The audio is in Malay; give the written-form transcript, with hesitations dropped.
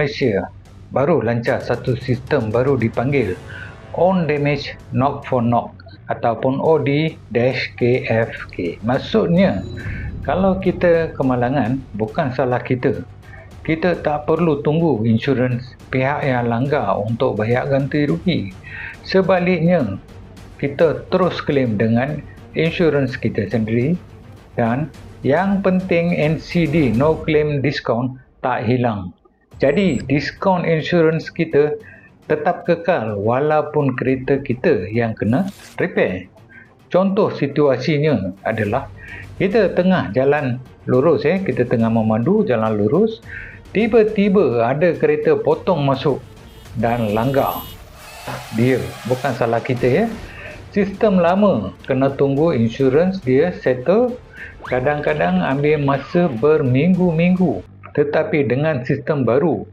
Malaysia baru lancar satu sistem baru dipanggil On Damage Knock for Knock ataupun OD-KFK. Maksudnya, kalau kita kemalangan, bukan salah kita. Kita tak perlu tunggu insurans pihak yang langgar untuk bayar ganti rugi. Sebaliknya, kita terus claim dengan insurans kita sendiri, dan yang penting NCD, no claim discount, tak hilang. Jadi diskaun insurans kita tetap kekal walaupun kereta kita yang kena repair. Contoh situasinya adalah kita tengah jalan lurus, kita tengah memandu jalan lurus, tiba-tiba ada kereta potong masuk dan langgar. Dia bukan salah kita. Sistem lama kena tunggu insurans dia settle, kadang-kadang ambil masa berminggu-minggu. Tetapi dengan sistem baru,